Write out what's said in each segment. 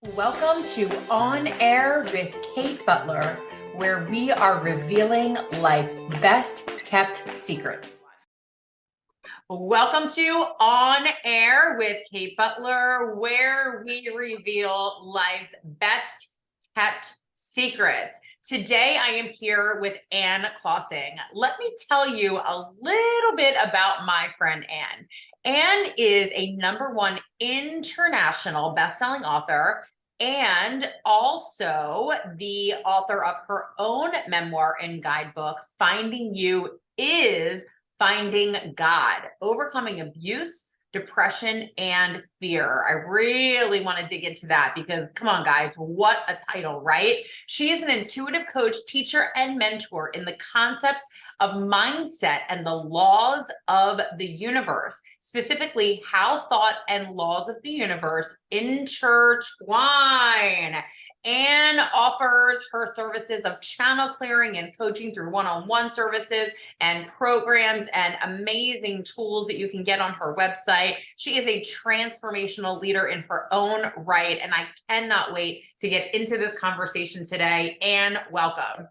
Welcome to On Air with Kate Butler, where we are revealing life's best kept secrets. Welcome to On Air with Kate Butler, where we reveal life's best kept secrets. Today, I am here with Ann Klossing. Let me tell you a little bit about my friend Ann. Ann is a #1 international best-selling author and also the author of her own memoir and guidebook, Finding You is Finding God, Overcoming Abuse, Depression, and Fear. I really want to dig into that because, come on, guys, what a title, right? She is an intuitive coach, teacher, and mentor in the concepts of mindset and the laws of the universe, specifically how thought and laws of the universe intertwine. Ann offers her services of channel clearing and coaching through one-on-one services and programs and amazing tools that you can get on her website. She is a transformational leader in her own right, and I cannot wait to get into this conversation today. Ann, welcome.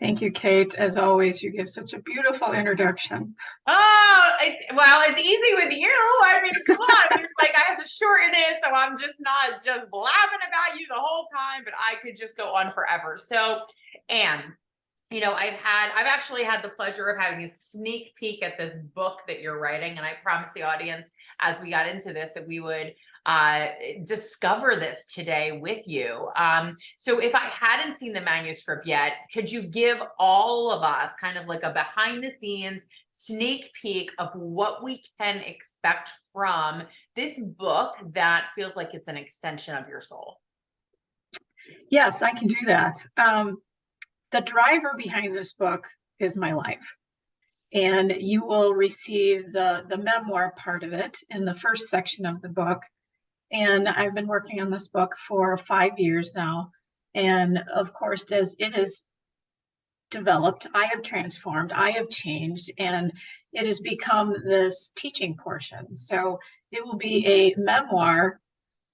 Thank you, Kate. As always, you give such a beautiful introduction. Oh, it's easy with you. I mean, come on. It's like I have to shorten it, so I'm just not just blabbing about you the whole time, but I could just go on forever. So, Ann, I've actually had the pleasure of having a sneak peek at this book that you're writing. And I promised the audience as we got into this that we would discover this today with you. So if I hadn't seen the manuscript yet, could you give all of us kind of like a behind the scenes sneak peek of what we can expect from this book that feels like it's an extension of your soul? Yes, I can do that. The driver behind this book is my life. And you will receive the memoir part of it in the first section of the book. And I've been working on this book for 5 years now. And of course, as it has developed, I have transformed, I have changed, and it has become this teaching portion. So it will be a memoir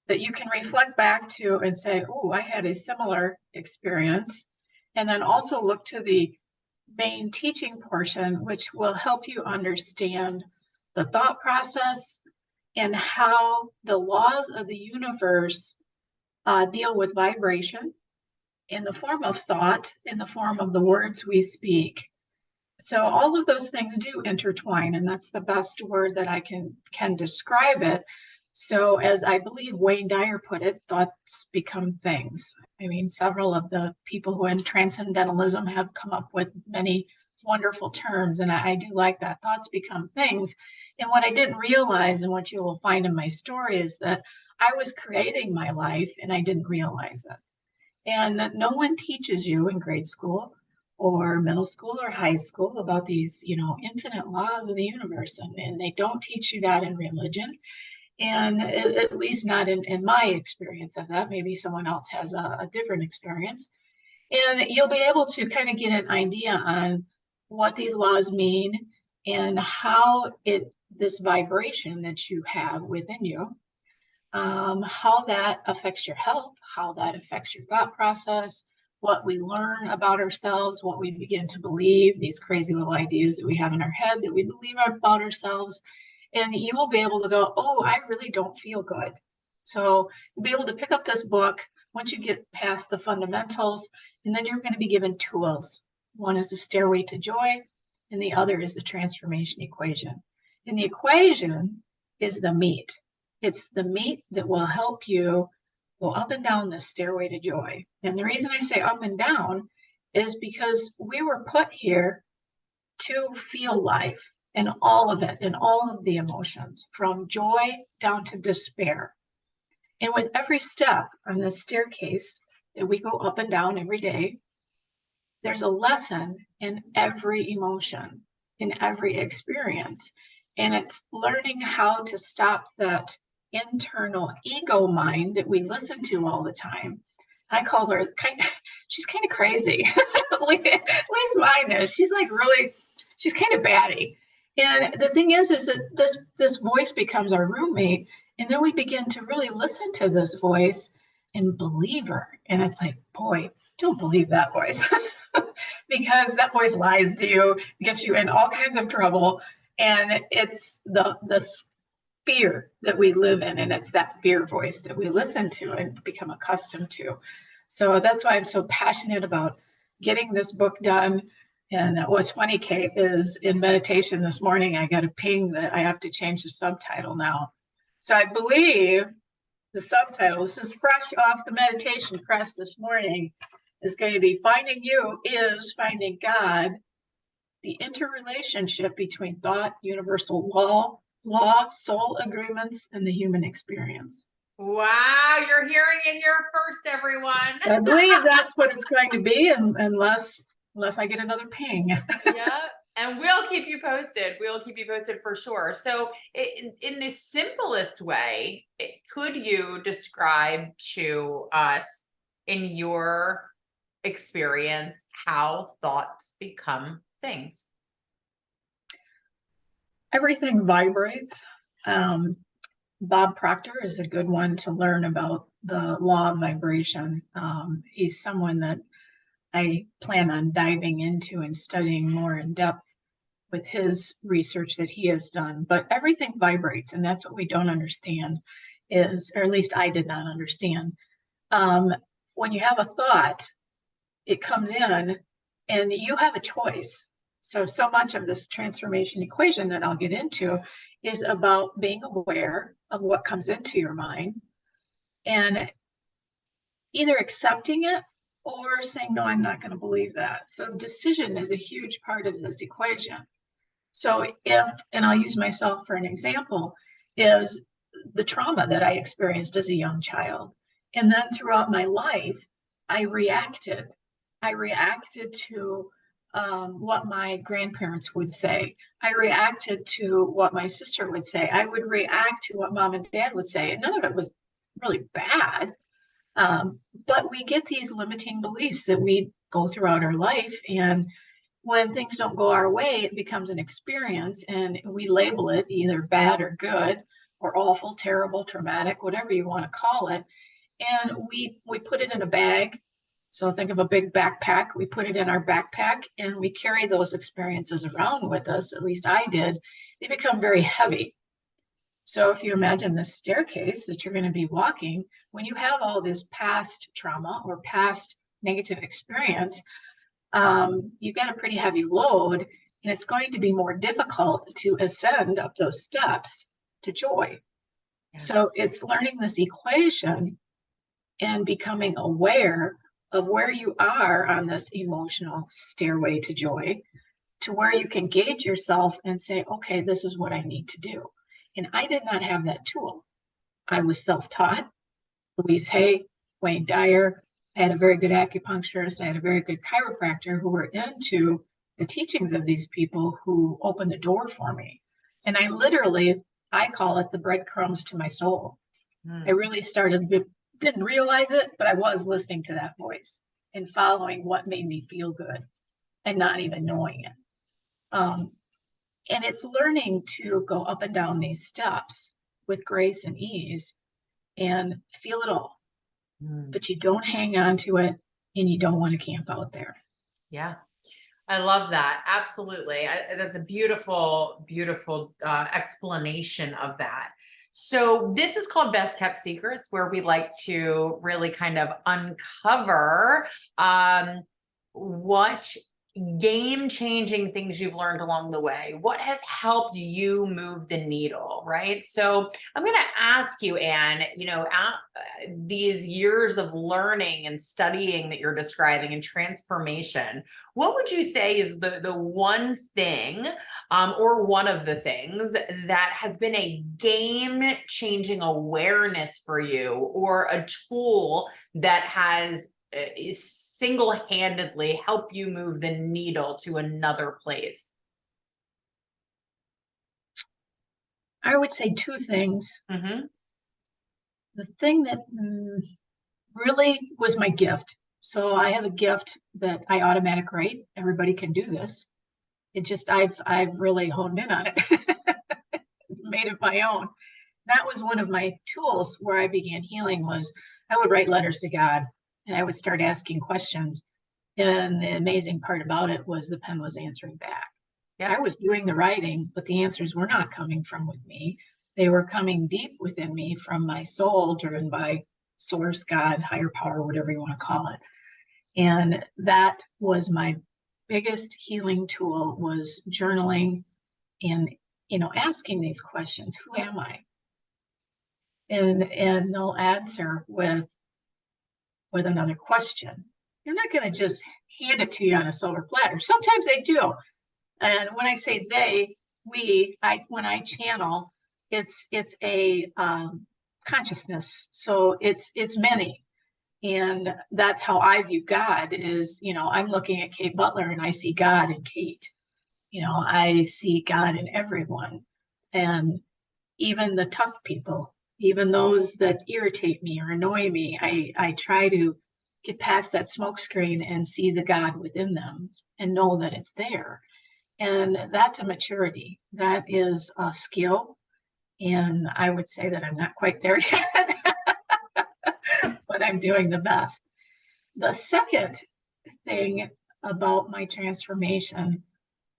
that you can reflect back to and say, oh, I had a similar experience. And then also look to the main teaching portion, which will help you understand the thought process and how the laws of the universe deal with vibration in the form of thought, in the form of the words we speak. So all of those things do intertwine, and that's the best word that I can describe it. So as I believe Wayne Dyer put it, thoughts become things. I mean, several of the people who in transcendentalism have come up with many wonderful terms, and I do like that. Thoughts become things. And what I didn't realize, and what you will find in my story, is that I was creating my life and I didn't realize it. And no one teaches you in grade school or middle school or high school about these, infinite laws of the universe. And they don't teach you that in religion. And at least not in my experience of that. Maybe someone else has a different experience. And you'll be able to kind of get an idea on what these laws mean and how this vibration that you have within you, how that affects your health, how that affects your thought process, what we learn about ourselves, what we begin to believe, these crazy little ideas that we have in our head that we believe about ourselves. And you will be able to go, oh, I really don't feel good. So you'll be able to pick up this book once you get past the fundamentals, and then you're going to be given tools. One is the stairway to joy, and the other is the transformation equation. And the equation is the meat. It's the meat that will help you go up and down the stairway to joy. And the reason I say up and down is because we were put here to feel life. And all of it, and all of the emotions, from joy down to despair. And with every step on this staircase that we go up and down every day, there's a lesson in every emotion, in every experience. And it's learning how to stop that internal ego mind that we listen to all the time. I call her she's kind of crazy. At least mine is. She's kind of batty. And the thing is that this voice becomes our roommate, and then we begin to really listen to this voice and believer. And it's like, boy, don't believe that voice because that voice lies to you, gets you in all kinds of trouble. And it's the fear that we live in. And it's that fear voice that we listen to and become accustomed to. So that's why I'm so passionate about getting this book done. And what's funny, Kate, is in meditation this morning, I got a ping that I have to change the subtitle now. So I believe the subtitle, this is fresh off the meditation press this morning, is going to be Finding You is Finding God, the interrelationship between thought, universal law, soul agreements, and the human experience. Wow, you're hearing it here first, everyone. So I believe that's what it's going to be, unless I get another ping. Yeah. And we'll keep you posted. We'll keep you posted for sure. So in the simplest way, could you describe to us, in your experience, how thoughts become things? Everything vibrates. Bob Proctor is a good one to learn about the law of vibration. He's someone that I plan on diving into and studying more in depth with his research that he has done. But everything vibrates, and that's what we don't understand is, or at least I did not understand. When you have a thought, it comes in and you have a choice. So much of this transformation equation that I'll get into is about being aware of what comes into your mind and either accepting it or saying, no, I'm not going to believe that. So decision is a huge part of this equation. So and I'll use myself for an example, is the trauma that I experienced as a young child. And then throughout my life, I reacted. I reacted to what my grandparents would say. I reacted to what my sister would say. I would react to what mom and dad would say. And none of it was really bad. But we get these limiting beliefs that we go throughout our life. And when things don't go our way, it becomes an experience and we label it either bad or good or awful, terrible, traumatic, whatever you want to call it. And we put it in a bag. So think of a big backpack. We put it in our backpack and we carry those experiences around with us. At least I did. They become very heavy. So if you imagine this staircase that you're going to be walking, when you have all this past trauma or past negative experience, you've got a pretty heavy load, and it's going to be more difficult to ascend up those steps to joy. Yeah. So it's learning this equation and becoming aware of where you are on this emotional stairway to joy, to where you can gauge yourself and say, okay, this is what I need to do. And I did not have that tool. I was self-taught. Louise Hay, Wayne Dyer. I had a very good acupuncturist. I had a very good chiropractor who were into the teachings of these people who opened the door for me. And I call it the breadcrumbs to my soul. I really didn't realize it, but I was listening to that voice and following what made me feel good and not even knowing it. And it's learning to go up and down these steps with grace and ease and feel it all. But you don't hang on to it and you don't want to camp out there. Yeah. I love that. Absolutely. That's a beautiful, beautiful explanation of that. So this is called Best Kept Secrets, where we like to really kind of uncover what game-changing things you've learned along the way. What has helped you move the needle, right? So I'm going to ask you, Anne, these years of learning and studying that you're describing and transformation, what would you say is the one thing or one of the things that has been a game-changing awareness for you, or a tool that has is single-handedly help you move the needle to another place? I would say two things. Mm-hmm. The thing that really was my gift. So I have a gift that I automatic write. Everybody can do this. It just, I've really honed in on it, made it my own. That was one of my tools where I began healing, was I would write letters to God and I would start asking questions. And the amazing part about it was the pen was answering back. Yeah. I was doing the writing, but the answers were not coming from with me. They were coming deep within me from my soul, driven by source, God, higher power, whatever you want to call it. And that was my biggest healing tool, was journaling and, asking these questions. Who am I? And they'll answer with another question. You're not going to just hand it to you on a silver platter. Sometimes they do. And when I say they, when I channel, it's a consciousness. So it's many. And that's how I view God is, I'm looking at Kate Butler and I see God in Kate. I see God in everyone. And even the tough people, even those that irritate me or annoy me, I try to get past that smoke screen and see the God within them and know that it's there. And that's a maturity. That is a skill. And I would say that I'm not quite there yet, but I'm doing the best. The second thing about my transformation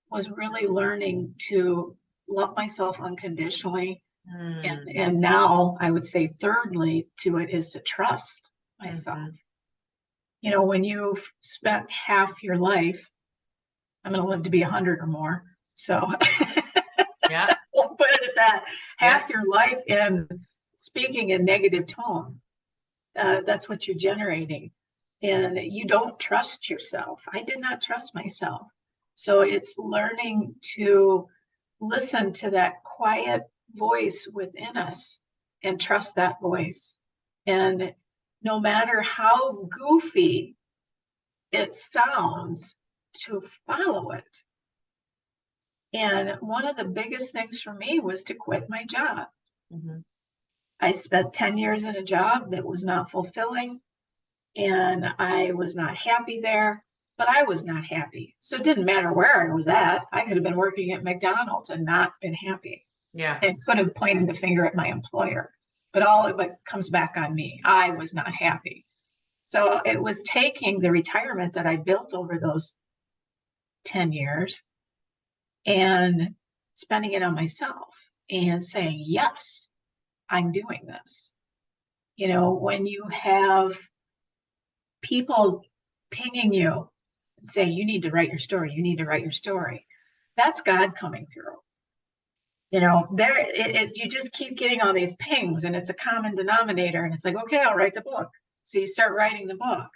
was really learning to love myself unconditionally. And now I would say thirdly to it is to trust myself. When you've spent half your life, I'm going to live to be 100 or more. So yeah, we'll put it at that. Half your life in speaking in negative tone. That's what you're generating. And you don't trust yourself. I did not trust myself. So it's learning to listen to that quiet voice within us and trust that voice. And no matter how goofy it sounds, to follow it. And one of the biggest things for me was to quit my job. I spent 10 years in a job that was not fulfilling, and I was not happy there, but I was not happy. So it didn't matter where I was at. I could have been working at McDonald's and not been happy. Yeah. And could have pointed the finger at my employer, but all of it comes back on me. I was not happy. So it was taking the retirement that I built over those 10 years and spending it on myself and saying, yes, I'm doing this. When you have people pinging you and saying, you need to write your story, you need to write your story, that's God coming through. You just keep getting all these pings and it's a common denominator. And it's like, okay, I'll write the book. So you start writing the book.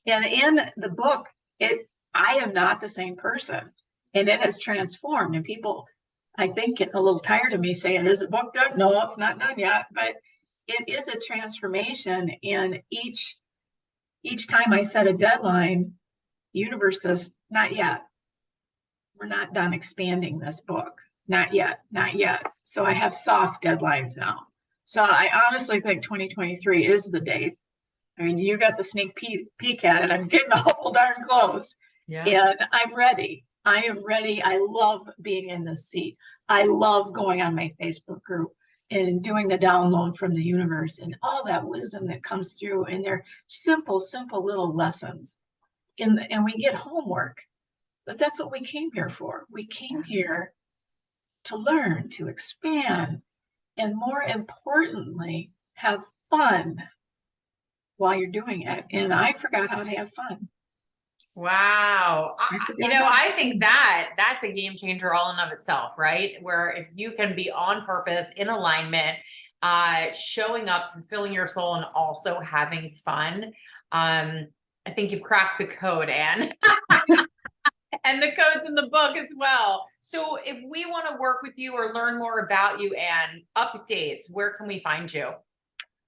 And in the book, I am not the same person. And it has transformed. And people, I think, get a little tired of me saying, is the book done? No, it's not done yet. But it is a transformation. And each time I set a deadline, the universe says, not yet. We're not done expanding this book. Not yet, not yet. So I have soft deadlines now. So I honestly think 2023 is the date. I mean, you got the sneak peek at it. I'm getting awful darn close. Yeah. And I'm ready. I am ready. I love being in this seat. I love going on my Facebook group and doing the download from the universe and all that wisdom that comes through. And they're simple little lessons. And we get homework. But that's what we came here for. We came here to learn, to expand, and more importantly, have fun while you're doing it. And I forgot how to have fun. Wow. I think that's a game changer all in of itself, right? Where if you can be on purpose, in alignment, showing up, fulfilling your soul, and also having fun. I think you've cracked the code, Anne. And the code's in the book as well. So if we want to work with you or learn more about you, Anne, updates, where can we find you?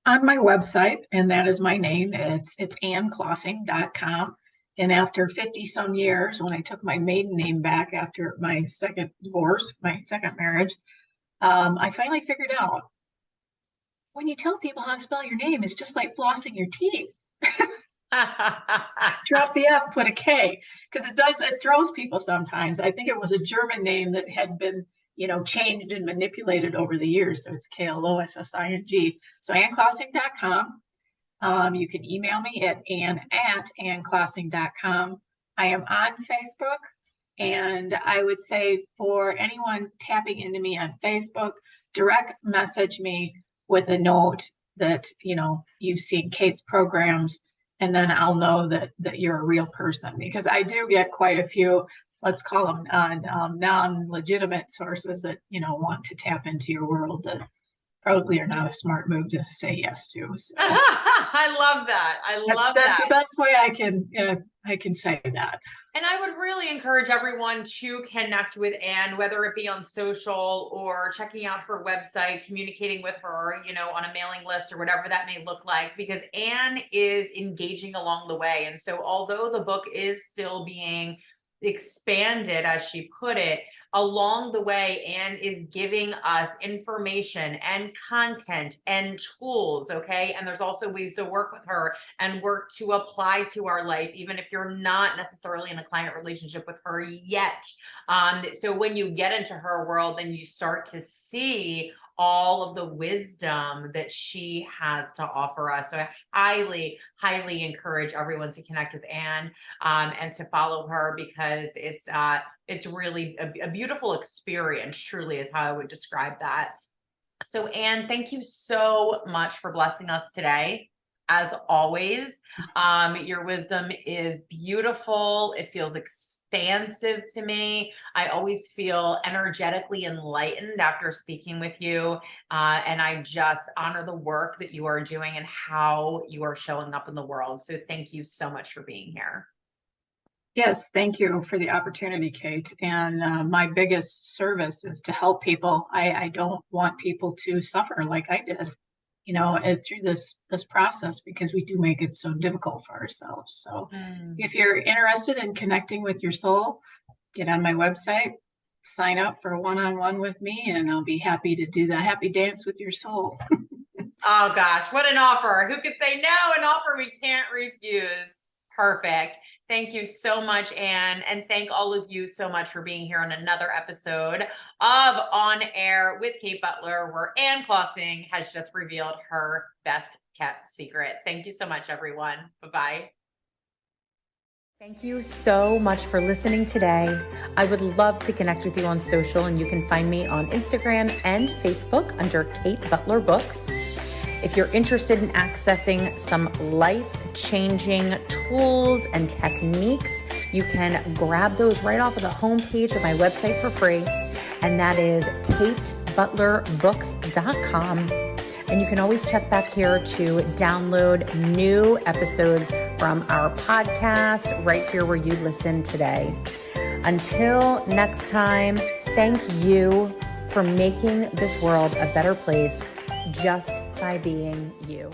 On my website, and that is my name. It's AnneKlossing.com. And after 50 some years, when I took my maiden name back after my second divorce, my second marriage, I finally figured out when you tell people how to spell your name, it's just like flossing your teeth. Drop the F, put a K, because it throws people sometimes. I think it was a German name that had been, changed and manipulated over the years. So it's Klossing. So AnneKlossing.com. You can email me at ann@annklossing.com. I am on Facebook, and I would say for anyone tapping into me on Facebook, direct message me with a note that, you've seen Kate's programs, and then I'll know that you're a real person, because I do get quite a few, let's call them non-legitimate sources that, want to tap into your world that probably are not a smart move to say yes to. So I love that. that's the best way I can say that. And I would really encourage everyone to connect with Ann, whether it be on social or checking out her website, communicating with her, on a mailing list or whatever that may look like, because Ann is engaging along the way. And so although the book is still being expanded, as she put it, along the way, Ann is giving us information and content and tools. Okay. And there's also ways to work with her and work to apply to our life, even if you're not necessarily in a client relationship with her yet. So when you get into her world, then you start to see all of the wisdom that she has to offer us. So I highly, highly encourage everyone to connect with Ann and to follow her, because it's really a beautiful experience, truly, is how I would describe that. So Ann, thank you so much for blessing us today. As always, your wisdom is beautiful. It feels expansive to me. I always feel energetically enlightened after speaking with you. And I just honor the work that you are doing and how you are showing up in the world. So thank you so much for being here. Yes, thank you for the opportunity, Kate. And my biggest service is to help people. I don't want people to suffer like I did, through this process, because we do make it so difficult for ourselves. So if you're interested in connecting with your soul, get on my website, sign up for a one-on-one with me, and I'll be happy to do the happy dance with your soul. Oh gosh, what an offer. Who could say no? An offer we can't refuse. Perfect. Thank you so much, Ann. And thank all of you so much for being here on another episode of On Air with Kate Butler, where Ann Klossing has just revealed her best kept secret. Thank you so much, everyone. Bye-bye. Thank you so much for listening today. I would love to connect with you on social, and you can find me on Instagram and Facebook under Kate Butler Books. If you're interested in accessing some life-changing tools and techniques, you can grab those right off of the homepage of my website for free, and that is katebutlerbooks.com. And you can always check back here to download new episodes from our podcast right here where you listen today. Until next time, thank you for making this world a better place just by being you.